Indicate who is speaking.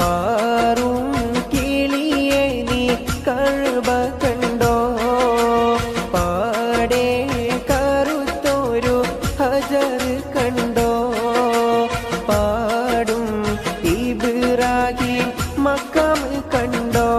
Speaker 1: പാറും കിളിയെ നീ കഅബ കണ്ടോ പാടെ കറുത്തൊരു ഹജർ കണ്ടോ പാടും ഇബ്രാഹിം മഖാം കണ്ടോ